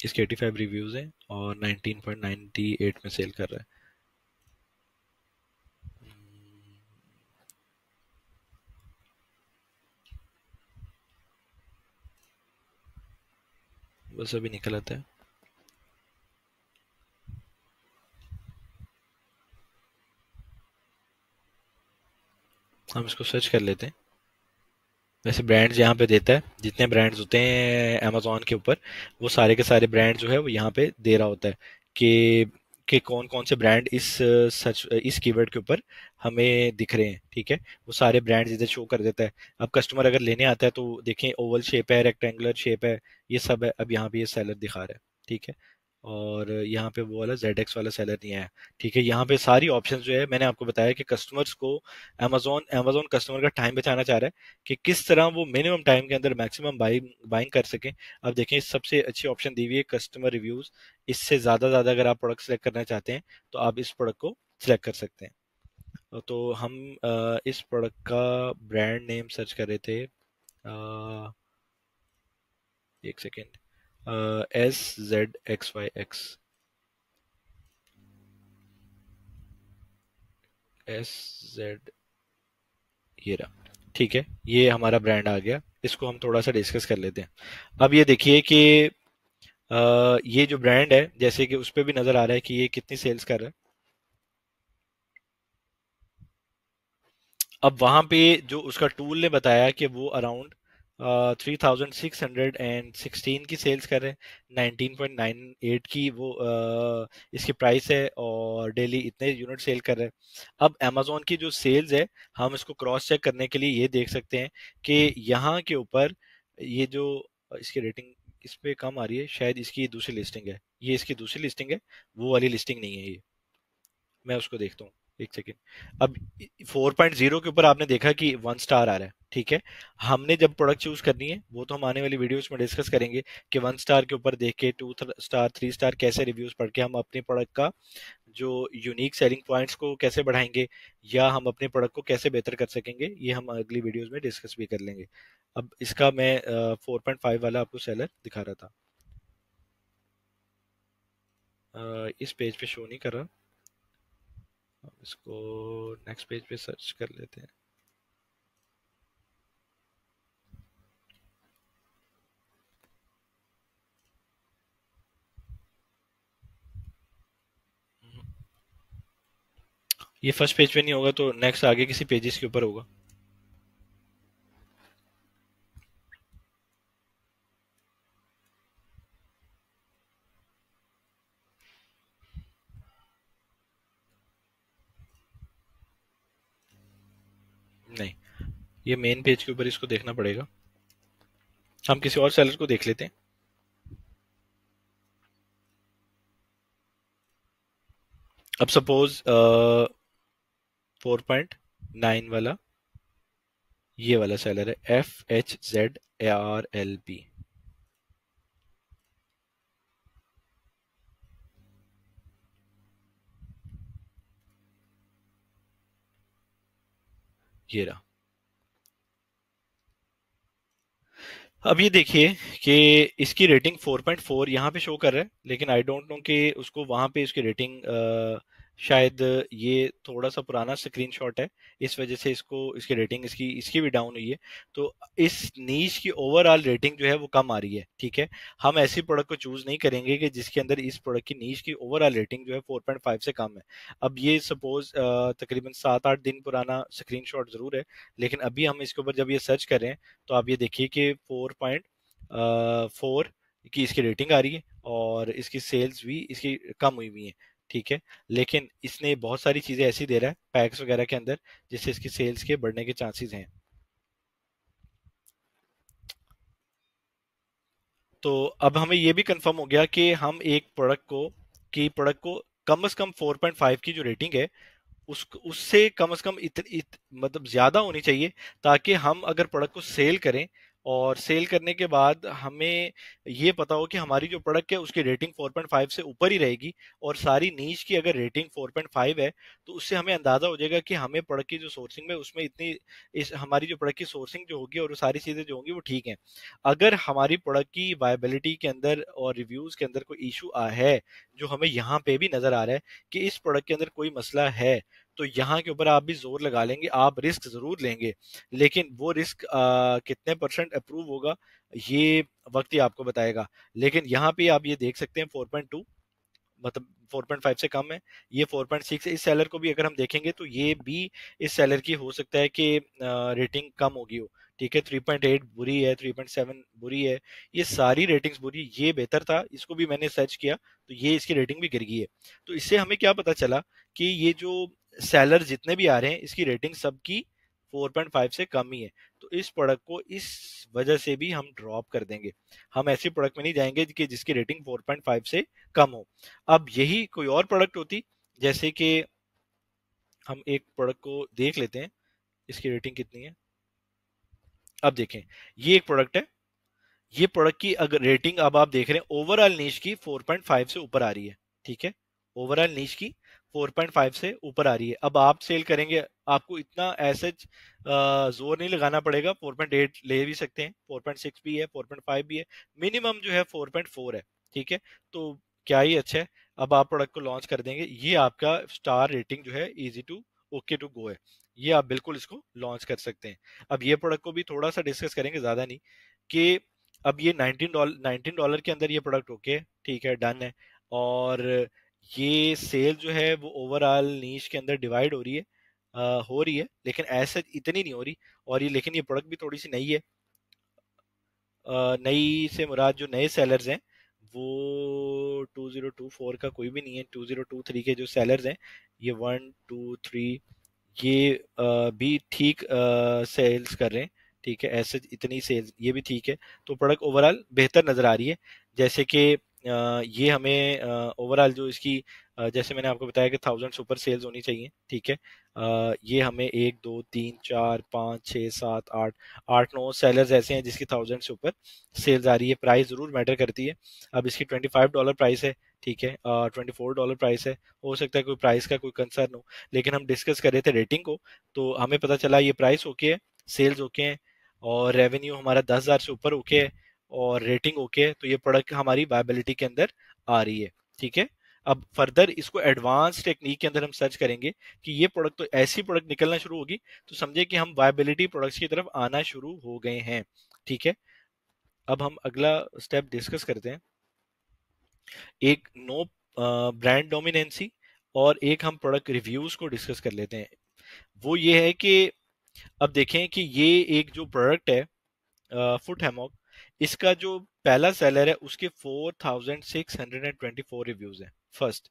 इसके 85 रिव्यूज हैं और 19.98 में सेल कर रहा है। बस अभी निकल आता है। हम इसको सर्च कर लेते हैं। वैसे ब्रांड्स यहाँ पे देता है, जितने ब्रांड्स होते हैं अमेजोन के ऊपर, वो सारे के सारे ब्रांड जो है वो यहाँ पे दे रहा होता है कि कौन कौन से ब्रांड इस सच इस कीवर्ड के ऊपर हमें दिख रहे हैं। ठीक है, वो सारे ब्रांड्स इधर शो कर देता है। अब कस्टमर अगर लेने आता है तो देखें, ओवल शेप है, रेक्टेंगुलर शेप है, ये सब है। अब यहाँ पे ये सेलर दिखा रहा है। ठीक है, और यहाँ पे वो वाला ZX वाला सेलर नहीं आया। ठीक है, यहाँ पे सारी ऑप्शंस जो है मैंने आपको बताया कि कस्टमर्स को अमेजोन कस्टमर का टाइम बचाना चाह रहा है कि किस तरह वो मिनिमम टाइम के अंदर मैक्सिमम बाइंग कर सकें। अब देखें, सबसे अच्छी ऑप्शन दी हुई है कस्टमर रिव्यूज। इससे ज़्यादा अगर आप प्रोडक्ट सेलेक्ट करना चाहते हैं तो आप इस प्रोडक्ट को सिलेक्ट कर सकते हैं। तो हम इस प्रोडक्ट का ब्रांड नेम सर्च कर रहे थे। एक सेकेंड, SZXYX, SZ, ये रहा। ठीक है, ये हमारा ब्रांड आ गया। इसको हम थोड़ा सा डिस्कस कर लेते हैं। अब ये देखिए कि ये जो ब्रांड है, जैसे कि उस पे भी नजर आ रहा है कि ये कितनी सेल्स कर रहा है। अब वहां पे जो उसका टूल ने बताया कि वो अराउंड 3616 की सेल्स कर रहे हैं। 19.98 की वो इसकी प्राइस है और डेली इतने यूनिट सेल कर रहे हैं। अब अमेजोन की जो सेल्स है, हम इसको क्रॉस चेक करने के लिए ये देख सकते हैं कि यहाँ के ऊपर ये जो इसकी रेटिंग इस पे कम आ रही है, शायद इसकी दूसरी लिस्टिंग है। ये इसकी दूसरी लिस्टिंग है, वो वाली लिस्टिंग नहीं है ये। मैं उसको देखता हूँ, एक सेकेंड। अब 4.0 के ऊपर आपने देखा कि 1 स्टार आ रहा है। ठीक है, हमने जब प्रोडक्ट चूज करनी है वो तो हम आने वाली वीडियोस में डिस्कस करेंगे कि 1 स्टार के ऊपर देख के 2 स्टार 3 स्टार कैसे रिव्यूज पढ़ के हम अपने प्रोडक्ट का जो यूनिक सेलिंग पॉइंट्स को कैसे बढ़ाएंगे, या हम अपने प्रोडक्ट को कैसे बेहतर कर सकेंगे, ये हम अगली वीडियोस में डिस्कस भी कर लेंगे। अब इसका मैं 4.5 वाला आपको सेलर दिखा रहा था। इस पेज पे शो नहीं कर रहा। अब इसको नेक्स्ट पेज पे सर्च कर लेते हैं। ये फर्स्ट पेज पे नहीं होगा तो नेक्स्ट आगे किसी पेजेस के ऊपर होगा। नहीं, ये मेन पेज के ऊपर इसको देखना पड़ेगा। हम किसी और सेलर को देख लेते हैं। अब सपोज 4.9 वाला ये वाला सेलर है, FHZARLP। ये रहा। अब ये देखिए कि इसकी रेटिंग 4.4 यहाँ पे शो कर रहा है, लेकिन आई डोंट नो कि उसको वहां पे इसकी रेटिंग शायद ये थोड़ा सा पुराना स्क्रीनशॉट है, इस वजह से इसको इसकी रेटिंग इसकी इसकी भी डाउन हुई है। तो इस नीश की ओवरऑल रेटिंग जो है वो कम आ रही है। ठीक है, हम ऐसी प्रोडक्ट को चूज नहीं करेंगे कि जिसके अंदर इस प्रोडक्ट की नीश की ओवरऑल रेटिंग जो है 4.5 से कम है। अब ये सपोज तकरीबन 7-8 दिन पुराना स्क्रीनशॉट जरूर है, लेकिन अभी हम इसके ऊपर जब ये सर्च कर रहे हैं तो आप ये देखिए कि 4.4 की इसकी रेटिंग आ रही है और इसकी सेल्स भी इसकी कम हुई हुई है। ठीक है, लेकिन इसने बहुत सारी चीजें ऐसी दे रहा है पैक्स वगैरह के अंदर जिससे इसकी सेल्स के बढ़ने के चांसेस हैं। तो अब हमें ये भी कंफर्म हो गया कि हम एक प्रोडक्ट को कम से कम 4.5 की जो रेटिंग है उससे कम से कम मतलब ज्यादा होनी चाहिए, ताकि हम अगर प्रोडक्ट को सेल करें और सेल करने के बाद हमें ये पता हो कि हमारी जो प्रोडक्ट है उसकी रेटिंग 4.5 से ऊपर ही रहेगी, और सारी नीच की अगर रेटिंग 4.5 है, तो उससे हमें अंदाजा हो जाएगा कि हमें प्रोडक्ट की जो सोर्सिंग में उसमें इतनी, इस हमारी जो प्रोडक्ट की सोर्सिंग जो होगी और वो सारी चीजें जो होंगी वो ठीक है। अगर हमारी प्रोडक्ट की वायबिलिटी के अंदर और रिव्यूज के अंदर कोई इशू है, जो हमें यहाँ पे भी नजर आ रहा है कि इस प्रोडक्ट के अंदर कोई मसला है, तो यहाँ के ऊपर आप भी जोर लगा लेंगे, आप रिस्क जरूर लेंगे, लेकिन वो रिस्क कितने परसेंट अप्रूव होगा ये वक्त ही आपको बताएगा। लेकिन यहाँ पे आप ये देख सकते हैं 4.2, मतलब 4.5 से कम है, ये 4.6 है। इस सेलर को भी अगर हम देखेंगे तो ये भी इस सेलर की हो सकता है कि रेटिंग कम होगी हो, ठीक है। 3.8 बुरी है, 3.7 बुरी है, ये सारी रेटिंग्स बुरी। ये बेहतर था, इसको भी मैंने सर्च किया तो ये इसकी रेटिंग भी गिर गई है। तो इससे हमें क्या पता चला कि ये जो सेलर जितने भी आ रहे हैं इसकी रेटिंग सबकी 4.5 से कम ही है। तो इस प्रोडक्ट को इस वजह से भी हम ड्रॉप कर देंगे, हम ऐसी प्रोडक्ट में नहीं जाएंगे कि जिसकी रेटिंग 4.5 से कम हो। अब यही कोई और प्रोडक्ट होती, जैसे कि हम एक प्रोडक्ट को देख लेते हैं, इसकी रेटिंग कितनी है। अब देखें, ये एक प्रोडक्ट है, ये प्रोडक्ट की अगर रेटिंग अब आप देख रहे हैं ओवरऑल नीश की 4.5 से ऊपर आ रही है, ठीक है। ओवरऑल नीश की 4.5 से ऊपर आ रही है। अब आप सेल करेंगे, आपको इतना ऐसे जोर नहीं लगाना पड़ेगा, 4.8 ले भी सकते हैं, 4.6 भी है, 4.5 भी है, मिनिमम जो है 4.4 है, ठीक है। तो क्या ही अच्छा है। अब आप प्रोडक्ट को लॉन्च कर देंगे, ये आपका स्टार रेटिंग जो है easy to okay to go है, ये आप बिल्कुल इसको लॉन्च कर सकते हैं। अब ये प्रोडक्ट को भी थोड़ा सा डिस्कस करेंगे, ज्यादा नहीं, कि अब ये $19 के अंदर ये प्रोडक्ट ओके, ठीक है, डन है। और ये सेल जो है वो ओवरऑल नीश के अंदर डिवाइड हो रही है, हो रही है, लेकिन ऐसे इतनी नहीं हो रही। और ये, लेकिन ये प्रोडक्ट भी थोड़ी सी नई है। नई से मुराद जो नए सेलर्स हैं वो 2024 का कोई भी नहीं है, 2023 के जो सेलर्स हैं, ये 1 2 3, ये भी ठीक सेल्स कर रहे हैं, ठीक है, ऐसे इतनी सेल्स ये भी ठीक है। तो प्रोडक्ट ओवरऑल बेहतर नजर आ रही है। जैसे कि ये हमें ओवरऑल जो इसकी जैसे मैंने आपको बताया कि 1000 सुपर सेल्स होनी चाहिए, ठीक है। ये हमें 1 2 3 4 5 6 7 8 8 9 सेलर्स ऐसे हैं जिसकी 1000 से ऊपर सेल्स आ रही है। प्राइस जरूर मैटर करती है। अब इसकी $25 प्राइस है, ठीक है, $24 प्राइस है। हो सकता है कोई प्राइस का कोई कंसर्न हो, लेकिन हम डिस्कस कर रहे थे रेटिंग को, तो हमें पता चला ये प्राइस ओके है, सेल्स ओके है, और रेवेन्यू हमारा 10,000 से ऊपर ओके है, और रेटिंग ओके है। तो ये प्रोडक्ट हमारी वायबिलिटी के अंदर आ रही है, ठीक है। अब फर्दर इसको एडवांस टेक्निक के अंदर हम सर्च करेंगे कि ये प्रोडक्ट, तो ऐसी प्रोडक्ट निकलना शुरू होगी तो समझे कि हम वायबिलिटी प्रोडक्ट्स की तरफ आना शुरू हो गए हैं, ठीक है। अब हम अगला स्टेप डिस्कस करते हैं, एक नो ब्रांड डोमिनेंसी और एक हम प्रोडक्ट रिव्यूज को डिस्कस कर लेते हैं। वो ये है कि अब देखें कि ये एक जो प्रोडक्ट है फुट हैमॉक, इसका जो पहला सेलर है उसके 4624 रिव्यूज हैं फर्स्ट।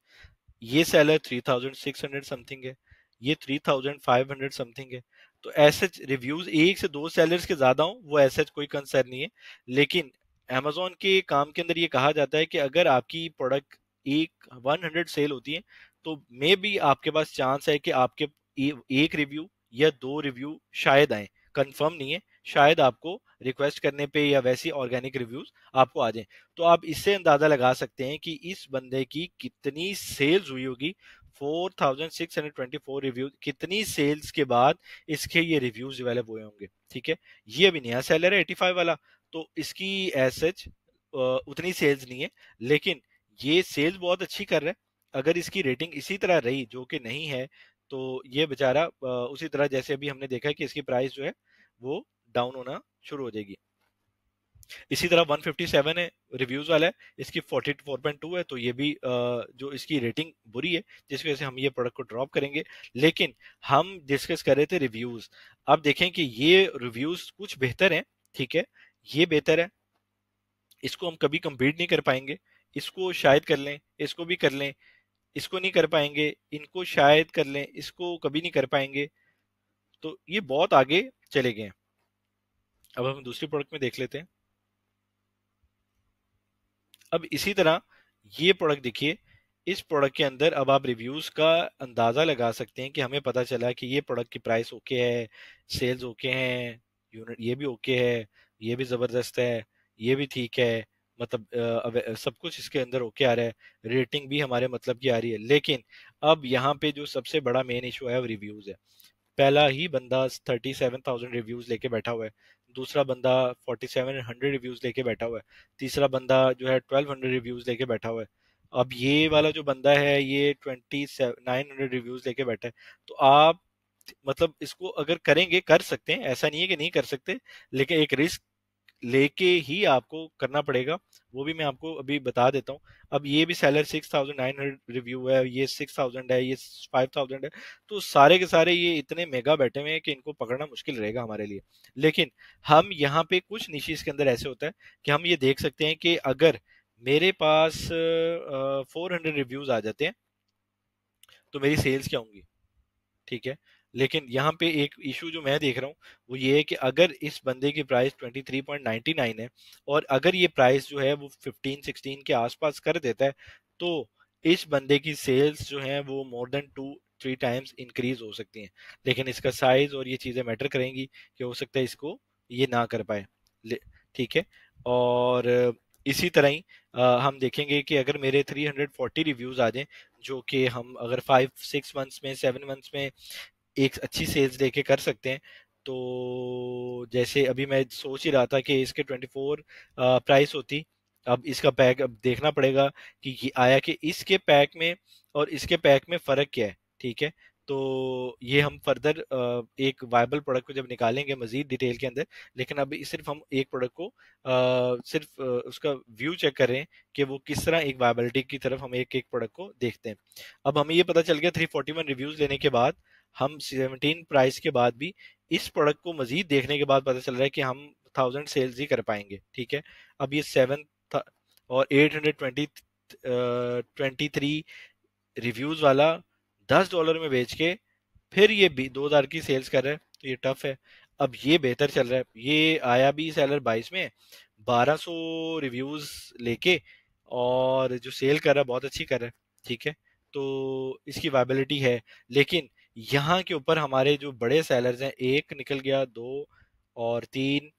ये सेलर 3600 समथिंग है, ये 3500 समथिंग है। तो ऐसे रिव्यूज एक से दो सेलर्स के ज्यादा हो वो ऐसा कोई कंसर्न नहीं है। लेकिन amazon के काम के अंदर ये कहा जाता है कि अगर आपकी प्रोडक्ट एक 100 सेल होती है, तो मे बी आपके पास चांस है कि आपके एक रिव्यू या दो रिव्यू शायद आए, कंफर्म नहीं है, शायद आपको रिक्वेस्ट करने पे या वैसी ऑर्गेनिक रिव्यूज आपको आ जाए। तो आप इससे अंदाजा लगा सकते हैं कि इस बंदे की कितनी सेल्स हुई होगी। 4624 रिव्यूज, कितनी सेल्स के बाद इसके ये रिव्यूज डेवलप हुए होंगे, ठीक है। ये अभी नया सेलर है 85 वाला, तो इसकी एज सच उतनी सेल्स नहीं है, लेकिन ये सेल्स बहुत अच्छी कर रहा है। अगर इसकी रेटिंग इसी तरह रही, जो कि नहीं है, तो ये बेचारा उसी तरह जैसे अभी हमने देखा कि इसकी प्राइस जो है वो डाउन होना शुरू हो जाएगी। इसी तरह 157 है, रिव्यूज वाला है, इसकी 44.2 है, तो ये भी जो इसकी रेटिंग बुरी है, जिस वजह से हम ये प्रोडक्ट को ड्रॉप करेंगे। लेकिन हम डिस्कस कर रहे थे रिव्यूज। अब देखें कि ये रिव्यूज कुछ बेहतर हैं, ठीक है, ये बेहतर है, इसको हम कभी कंपीट नहीं कर पाएंगे, इसको शायद कर लें, इसको भी कर लें, इसको नहीं कर पाएंगे, इनको शायद कर लें, इसको कभी नहीं कर पाएंगे। तो ये बहुत आगे चले गए हैं। अब हम दूसरी प्रोडक्ट में देख लेते हैं। अब इसी तरह ये प्रोडक्ट देखिए, इस प्रोडक्ट के अंदर अब आप रिव्यूज का अंदाजा लगा सकते हैं कि हमें पता चला कि ये प्रोडक्ट की प्राइस ओके है, सेल्स ओके हैं, यूनिट ये भी ओके है, ये भी जबरदस्त है, ये भी ठीक है, मतलब सब कुछ इसके अंदर ओके आ रहा है, रेटिंग भी हमारे मतलब की आ रही है। लेकिन अब यहाँ पे जो सबसे बड़ा मेन इशू है वो रिव्यूज है। पहला ही बंदा 37,000 रिव्यूज लेके बैठा हुआ है, दूसरा बंदा 4700 रिव्यूज लेके बैठा हुआ है, तीसरा बंदा जो है 1200 रिव्यूज लेके बैठा हुआ है। अब ये वाला जो बंदा है ये 900 रिव्यूज लेके बैठा है। तो आप मतलब इसको अगर करेंगे कर सकते हैं, ऐसा नहीं है कि नहीं कर सकते, लेकिन एक रिस्क लेके ही आपको करना पड़ेगा। वो भी मैं आपको अभी बता देता हूँ। अब ये भी सेलर 6,900 रिव्यू है, ये 6,000 है, ये 5,000 है। तो सारे के सारे ये इतने मेगा बैठे हुए हैं कि इनको पकड़ना मुश्किल रहेगा हमारे लिए। लेकिन हम यहाँ पे कुछ निशीज के अंदर ऐसे होता है कि हम ये देख सकते हैं कि अगर मेरे पास 400 रिव्यूज आ जाते हैं तो मेरी सेल्स क्या होंगी, ठीक है। लेकिन यहाँ पे एक इशू जो मैं देख रहा हूँ वो ये है कि अगर इस बंदे की प्राइस 23.99 है और अगर ये प्राइस जो है वो 15-16 के आसपास कर देता है, तो इस बंदे की सेल्स जो है वो मोर देन 2-3 टाइम्स इंक्रीज हो सकती हैं। लेकिन इसका साइज और ये चीज़ें मैटर करेंगी कि हो सकता है इसको ये ना कर पाए, ठीक है। और इसी तरह ही हम देखेंगे कि अगर मेरे 340 रिव्यूज आ जाएं, जो कि हम अगर 5-6 मंथ्स में 7 मंथ्स में एक अच्छी सेल्स लेके कर सकते हैं। तो जैसे अभी मैं सोच ही रहा था कि इसके 24 प्राइस होती, अब इसका पैक अब देखना पड़ेगा कि ये आया कि इसके पैक में और इसके पैक में फ़र्क क्या है, ठीक है। तो ये हम फर्दर एक वायबल प्रोडक्ट को जब निकालेंगे मजीद डिटेल के अंदर। लेकिन अभी सिर्फ हम एक प्रोडक्ट को सिर्फ उसका व्यू चेक कर रहे हैं कि वो किस तरह एक वायबिलिटी की तरफ हम एक एक प्रोडक्ट को देखते हैं। अब हमें ये पता चल गया 341 रिव्यूज लेने के बाद, हम 17 प्राइस के बाद भी इस प्रोडक्ट को मजीद देखने के बाद पता चल रहा है कि हम 1000 सेल्स ही कर पाएंगे, ठीक है। अब ये 823 रिव्यूज वाला $10 में बेच के फिर ये भी 2000 की सेल्स कर रहा है, तो ये टफ है। अब ये बेहतर चल रहा है, ये आया भी सेलर 22 में 1200 रिव्यूज लेके, और जो सेल कर रहा है बहुत अच्छी कर रहा है, ठीक है। तो इसकी वायबिलिटी है। लेकिन यहाँ के ऊपर हमारे जो बड़े सेलर्स हैं, एक निकल गया, दो और तीन,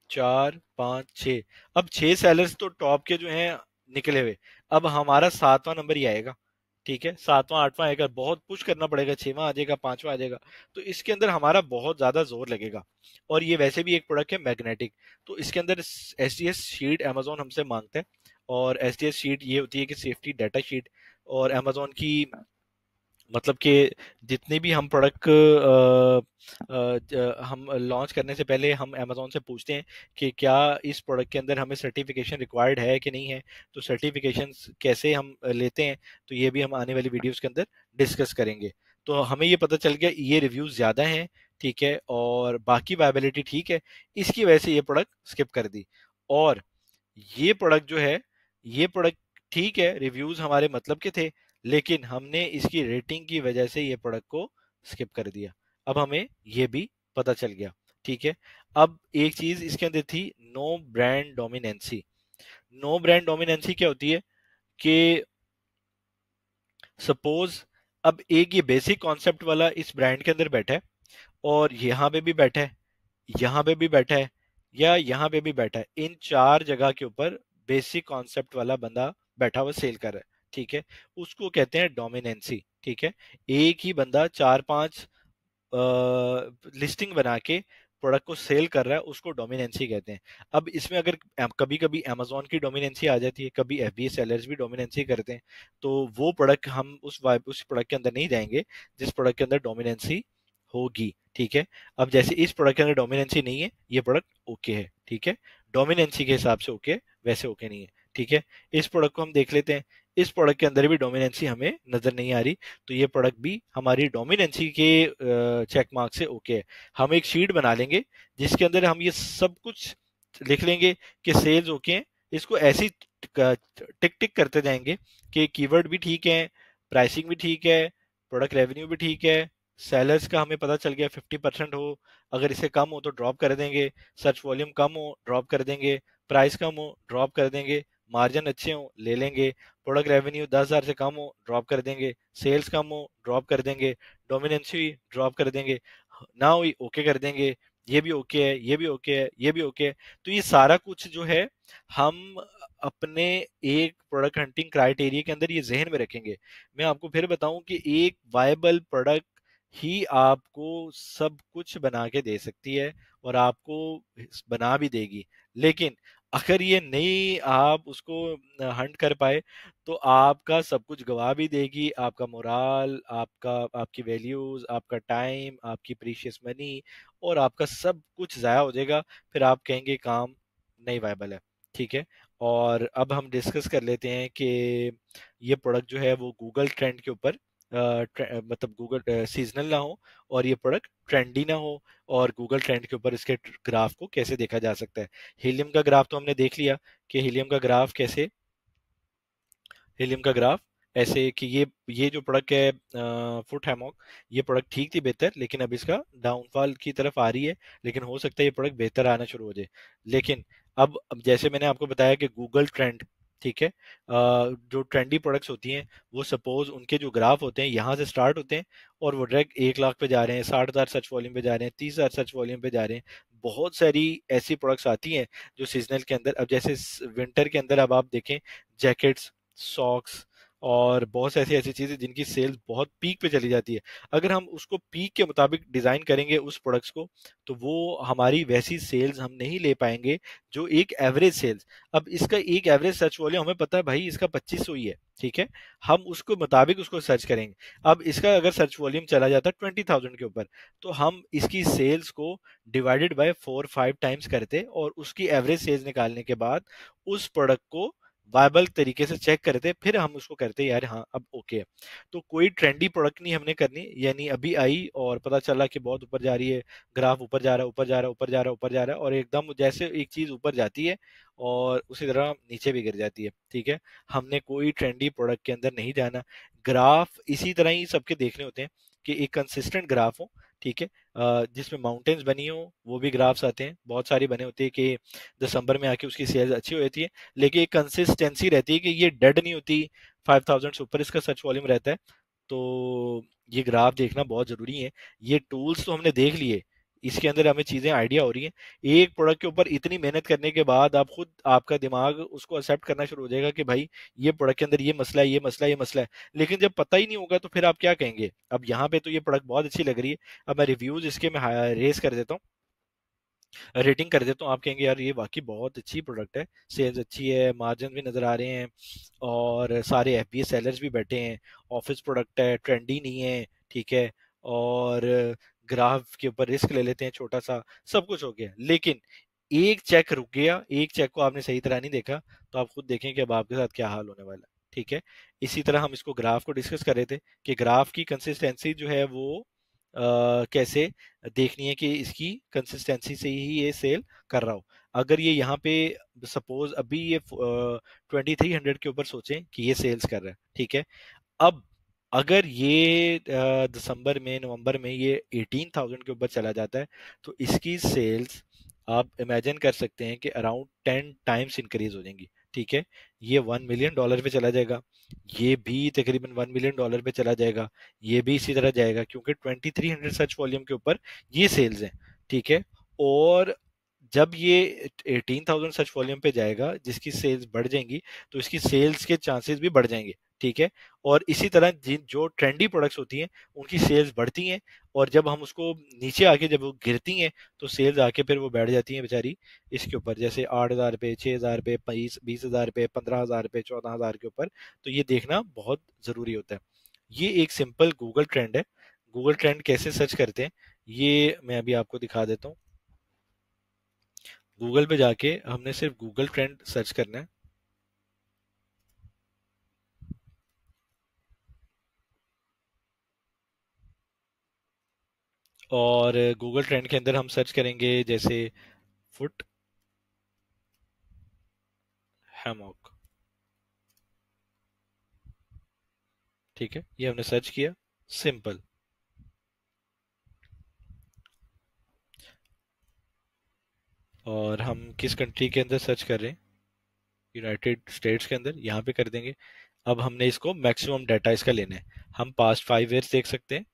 4, 5, 6, अब 6 सेलर्स तो टॉप के जो हैं निकले हुए। अब हमारा 7वां नंबर ही आएगा, ठीक है, 7वां 8वां आएगा, बहुत पुश करना पड़ेगा, 6वां आ जाएगा, 5वां आ जाएगा। तो इसके अंदर हमारा बहुत ज्यादा जोर लगेगा। और ये वैसे भी एक प्रोडक्ट है मैग्नेटिक, तो इसके अंदर S D S sheet Amazon हमसे मांगता है। और एस डी एस शीट ये होती है कि सेफ्टी डाटा शीट। और अमेजोन की मतलब कि जितने भी हम प्रोडक्ट हम लॉन्च करने से पहले हम अमेजोन से पूछते हैं कि क्या इस प्रोडक्ट के अंदर हमें सर्टिफिकेशन रिक्वायर्ड है कि नहीं है, तो सर्टिफिकेशन कैसे हम लेते हैं, तो ये भी हम आने वाली वीडियोस के अंदर डिस्कस करेंगे। तो हमें ये पता चल गया ये रिव्यूज ज़्यादा हैं, ठीक है, और बाकी वायबिलिटी ठीक है, इसकी वजह से ये प्रोडक्ट स्किप कर दी। और ये प्रोडक्ट जो है, ये प्रोडक्ट ठीक है, रिव्यूज हमारे मतलब के थे, लेकिन हमने इसकी रेटिंग की वजह से ये प्रोडक्ट को स्किप कर दिया। अब हमें ये भी पता चल गया, ठीक है। अब एक चीज इसके अंदर थी, no brand dominancy. No brand dominancy क्या होती है कि सपोज अब एक ये बेसिक कॉन्सेप्ट वाला इस ब्रांड के अंदर बैठा है, और यहाँ पे भी बैठा है, यहाँ पे भी बैठा है, या यहाँ पे भी बैठा है, इन 4 जगह के ऊपर बेसिक कॉन्सेप्ट वाला बंदा बैठा हुआ सेल कर रहा है, ठीक है। उसको कहते हैं डोमिनेंसी, ठीक है। एक ही बंदा 4-5 लिस्टिंग बना के प्रोडक्ट को सेल कर रहा है, उसको डोमिनेंसी कहते हैं। अब इसमें अगर कभी कभी अमेजोन की डोमिनेंसी आ जाती है, कभी एफबीए सेलर्स भी डोमिनेंसी करते हैं, तो वो प्रोडक्ट हम उस प्रोडक्ट के अंदर नहीं जाएंगे जिस प्रोडक्ट के अंदर डोमिनेंसी होगी, ठीक है। अब जैसे इस प्रोडक्ट के अंदर डोमिनेंसी नहीं है, ये प्रोडक्ट ओके है, ठीक है, डोमिनेंसी के हिसाब से ओके, वैसे ओके नहीं है, ठीक है। इस प्रोडक्ट को हम देख लेते हैं, इस प्रोडक्ट के अंदर भी डोमिनेंसी हमें नजर नहीं आ रही, तो ये प्रोडक्ट भी हमारी डोमिनेंसी के चेक मार्क से ओके है। हम एक शीट बना लेंगे जिसके अंदर हम ये सब कुछ लिख लेंगे कि सेल्स ओके हैं, इसको ऐसी टिक टिक करते जाएंगे कि कीवर्ड भी ठीक है, प्राइसिंग भी ठीक है, प्रोडक्ट रेवेन्यू भी ठीक है, सेलर्स का हमें पता चल गया 50% हो, अगर इससे कम हो तो ड्रॉप कर देंगे, सर्च वॉल्यूम कम हो ड्रॉप कर देंगे, प्राइस कम हो ड्रॉप कर देंगे, मार्जिन अच्छे हो ले लेंगे, प्रोडक्ट रेवेन्यू 10,000 से कम हो ड्रॉप कर देंगे, सेल्स कम हो ड्रॉप कर देंगे, डोमिनेंसी ड्रॉप कर देंगे, ना हुई ओके कर देंगे, ये भी ओके है, ये भी ओके है, ये भी ओके है। तो ये सारा कुछ जो है हम अपने एक प्रोडक्ट हंटिंग क्राइटेरिया के अंदर ये जहन में रखेंगे। मैं आपको फिर बताऊं कि एक वायबल प्रोडक्ट ही आपको सब कुछ बना के दे सकती है और आपको बना भी देगी। लेकिन अगर ये नहीं आप उसको हंट कर पाए तो आपका सब कुछ गवा भी देगी, आपका मोराल, आपका आपकी वैल्यूज, आपका टाइम, आपकी प्रीशियस मनी और आपका सब कुछ ज़ाया हो जाएगा। फिर आप कहेंगे काम नहीं वायबल है। ठीक है। और अब हम डिस्कस कर लेते हैं कि ये प्रोडक्ट जो है वो गूगल ट्रेंड के ऊपर मतलब गूगल सीजनल ना हो और ये प्रोडक्ट ट्रेंडी ना हो, और गूगल ट्रेंड के ऊपर इसके ग्राफ को कैसे देखा जा सकता है। हीलियम का ग्राफ तो हमने देख लिया कि हीलियम का ग्राफ कैसे, हीलियम का ग्राफ ऐसे कि ये जो प्रोडक्ट है फुट हैमॉक, ये प्रोडक्ट ठीक थी बेहतर, लेकिन अब इसका डाउनफॉल की तरफ आ रही है। लेकिन हो सकता है ये प्रोडक्ट बेहतर आना शुरू हो जाए। लेकिन अब जैसे मैंने आपको बताया कि गूगल ट्रेंड, ठीक है, जो ट्रेंडी प्रोडक्ट्स होती हैं वो सपोज उनके जो ग्राफ होते हैं यहाँ से स्टार्ट होते हैं और वो डायरेक्ट 1 लाख पे जा रहे हैं, 60,000 सर्च वॉल्यूम पे जा रहे हैं, 30,000 सर्च वॉल्यूम पे जा रहे हैं। बहुत सारी ऐसी प्रोडक्ट्स आती हैं जो सीजनल के अंदर, अब जैसे विंटर के अंदर अब आप देखें जैकेट्स, सॉक्स और बहुत से ऐसी ऐसी चीजें जिनकी सेल्स बहुत पीक पे चली जाती है। अगर हम उसको पीक के मुताबिक डिजाइन करेंगे उस प्रोडक्ट्स को, तो वो हमारी वैसी सेल्स हम नहीं ले पाएंगे जो एक एवरेज सेल्स। अब इसका एक एवरेज सर्च वॉल्यूम हमें पता है भाई इसका 2500 ही है, ठीक है, हम उसको मुताबिक उसको सर्च करेंगे। अब इसका अगर सर्च वॉल्यूम चला जाता है 20,000 के ऊपर, तो हम इसकी सेल्स को डिवाइडेड बाय 4-5 टाइम्स करते और उसकी एवरेज सेल्स निकालने के बाद उस प्रोडक्ट को वायबल तरीके से चेक करते, फिर हम उसको करते यार हाँ अब ओके है। तो कोई ट्रेंडी प्रोडक्ट नहीं हमने करनी, यानी अभी आई और पता चला कि बहुत ऊपर जा रही है, ग्राफ ऊपर जा रहा है, ऊपर जा रहा है, ऊपर जा रहा है, ऊपर जा रहा है, और एकदम जैसे एक चीज ऊपर जाती है और उसी तरह नीचे भी गिर जाती है। ठीक है। हमने कोई ट्रेंडी प्रोडक्ट के अंदर नहीं जाना। ग्राफ इसी तरह ही सबके देखने होते हैं कि एक कंसिस्टेंट ग्राफ हो, ठीक है, जिसमें माउंटेन्स बनी हो, वो भी ग्राफ्स आते हैं, बहुत सारी बने होते हैं कि दिसंबर में आके उसकी सेल्स अच्छी हो जाती है। लेकिन एक कंसिस्टेंसी रहती है कि ये डेड नहीं होती, 5,000 से ऊपर इसका सर्च वॉल्यूम रहता है। तो ये ग्राफ देखना बहुत जरूरी है। ये टूल्स तो हमने देख लिए, इसके अंदर हमें चीजें आइडिया हो रही हैं। एक प्रोडक्ट के ऊपर इतनी मेहनत करने के बाद आप खुद आपका दिमाग उसको एक्सेप्ट करना शुरू हो जाएगा कि भाई ये प्रोडक्ट के अंदर ये मसला है, ये मसला है, ये मसला है। लेकिन जब पता ही नहीं होगा तो फिर आप क्या कहेंगे। अब यहाँ पे तो ये प्रोडक्ट बहुत अच्छी लग रही है, अब मैं रिव्यूज इसके मैं रेस कर देता हूँ, रेटिंग कर देता हूँ। आप कहेंगे यार ये वाकई बहुत अच्छी प्रोडक्ट है, सेल्स अच्छी है, मार्जिन भी नजर आ रहे हैं और सारे एफबीए सेलर्स भी बैठे हैं, ऑफिस प्रोडक्ट है, ट्रेंडी नहीं है, ठीक है, और ग्राफ के ऊपर रिस्क ले लेते हैं छोटा सा, सब कुछ हो गया। लेकिन एक चेक रुक गया, एक चेक को आपने सही तरह नहीं देखा, तो आप खुद देखें कि अब आपके साथ क्या हाल होने वाला है। ठीक है। इसी तरह हम इसको ग्राफ को डिस्कस कर रहे थे कि ग्राफ की कंसिस्टेंसी जो है वो कैसे देखनी है कि इसकी कंसिस्टेंसी से ही ये सेल कर रहा हो। अगर ये यहाँ पे सपोज अभी ये 2,300 के ऊपर सोचें कि ये सेल्स कर रहा है, ठीक है, अब अगर ये दिसंबर में, नवंबर में ये 18,000 के ऊपर चला जाता है, तो इसकी सेल्स आप इमेजिन कर सकते हैं कि अराउंड 10 टाइम्स इंक्रीज हो जाएंगी। ठीक है। ये $1 मिलियन पे चला जाएगा, ये भी तकरीबन $1 मिलियन पे चला जाएगा, ये भी इसी तरह जाएगा क्योंकि 2,300 सर्च वॉल्यूम के ऊपर ये सेल्स हैं। ठीक है। और जब ये 18,000 सर्च वॉल्यूम पे जाएगा जिसकी सेल्स बढ़ जाएंगी, तो इसकी सेल्स के चांसेस भी बढ़ जाएंगे। ठीक है। और इसी तरह जिन जो ट्रेंडी प्रोडक्ट्स होती हैं उनकी सेल्स बढ़ती हैं, और जब हम उसको नीचे आके जब वो गिरती हैं तो सेल्स आके फिर वो बैठ जाती हैं बेचारी इसके ऊपर, जैसे 8,000 पे, 6,000 पे, 20,000 पे, 15,000 पे, 14,000 के ऊपर। तो ये देखना बहुत जरूरी होता है। ये एक सिंपल गूगल ट्रेंड है। गूगल ट्रेंड कैसे सर्च करते हैं ये मैं अभी आपको दिखा देता हूँ। गूगल पे जाके हमने सिर्फ गूगल ट्रेंड सर्च करना है, और गूगल ट्रेंड के अंदर हम सर्च करेंगे जैसे फुट हैमॉक। ठीक है, ये हमने सर्च किया, सिंपल। और हम किस कंट्री के अंदर सर्च कर रहे हैं, यूनाइटेड स्टेट्स के अंदर, यहाँ पे कर देंगे। अब हमने इसको मैक्सिमम डाटा इसका लेना है, हम पास्ट 5 ईयर्स देख सकते हैं,